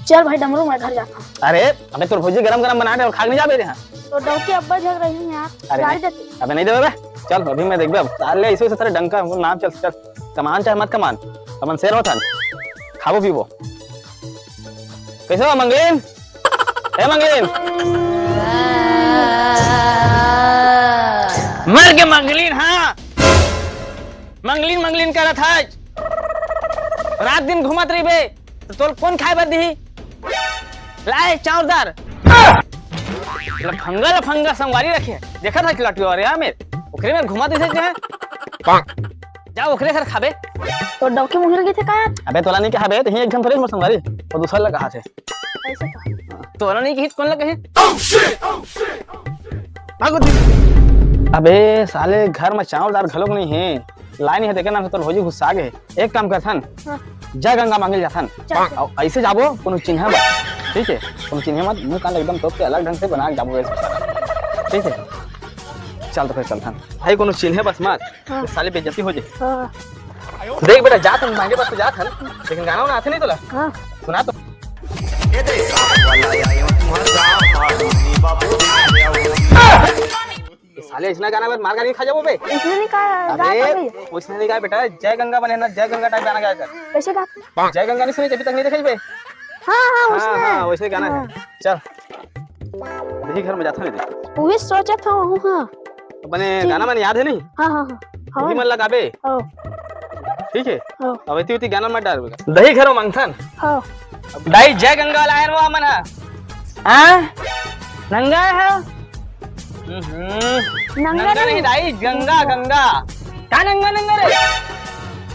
चल भाई डमरू मैं घर जाता हूँ। अरे अबे तोर भौजी गरम गरम बना दे और खा के नहीं जाबे यहाँ। तो डौकी अब्बा झग रही है यार। अरे गाड़ी नहीं, देती। अबे नहीं देबे बे। चल अभी मैं देखबे अब साले ऐसे तरह डंका नाम चल चल कमान चाहे मत कमान अपन शेर होथन खाबो पीबो। कैसे हो मंगलीन? ए मंगलीन मर के मंगलीन। हाँ मंगलीन मंगलीन करत है रात दिन घुमत रही बे तो तोल कौन खाए बदी लाए चावदार लफंगा संगवारी रखे देखा था लटू और यार में ओखरे में घुमा दे सकते हैं जा ओखरे घर खाबे। तो डौकी मुहिल गए थे का यार? अबे तोला नहीं कहा बे तो एक घन थोड़ी मोर संगवारी और दूसरा लगा कहा थे ऐसे का तोला नहीं कही कौन लगा है भागो अबे साले घर में चावलदार घलोक नहीं है लाइन है देखे ना तो भौजी गुस्सा गए। एक काम करथन जा गंगा मांगे जाथन और ऐसे जाबो कोनो चिन्ह मत ठीक है कोनो चिन्ह मत मुंह कान एकदम टोप के अलग ढंग से बना के जाबो ठीक है। चल तो फिर चलथन भाई कोनो चिन्ह बस मत साले बेइज्जती हो जाए। देख बेटा जाथन मांगे बस जाथन लेकिन गाना ना आथे नहीं तोला सुना तो साले इसना गाना में मार गाड़ी खा जाओ बे। इसने नहीं कहा अबे उसने नहीं कहा बेटा जय गंगा बने ना जय गंगा टाइप गाना गाया कर। कैसे गा? जय गंगा नहीं सुनी अभी तक नहीं देखी बे? हाँ उसने हाँ वैसे गाना है। चल देखी घर में जाता नहीं वही सोचा था हूँ। हाँ अपने गाना मैंने याद है नहीं। हाँ मन लगा बे ठीक है। हाँ अब इतनी गाना मत डाल दही घर में मंथन हाँ दही जय गंगा वाला है वो मन हां नंगा है नंगा नहीं दाई गंगा गंगा क्या नंगा नंगा रे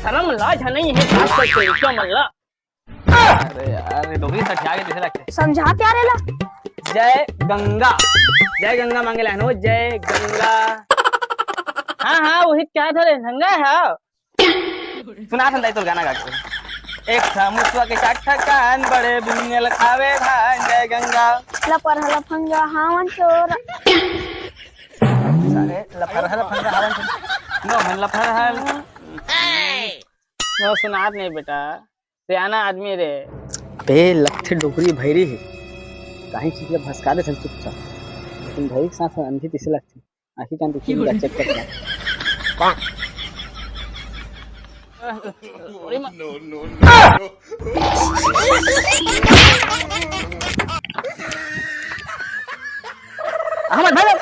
शर्म लाज नहीं है बात करते क्या मल्ला। अरे यार डोगरी सट आगे जैसे लगते समझा क्या रे ला जय गंगा मांगे लानो जय गंगा। हाँ वही क्या था रे नंगा है सुना था दाई तो गाना गा के एक था मुसवा के चाट कान बड़े बुनिया लखावे धान जय गंगा लपर लफंगा हावन चोर सारे लफर हावन नो मन लफर हाल नो सुनात नहीं बेटा सियाना आदमी रे। अबे लट्ठे डोकरी भैरी है कहीं चीज ले भसका दे चुपचाप लेकिन भाई के साथ अंधी तिसे लगती आखिर कान दुखी भी चेक करना अहमद भाई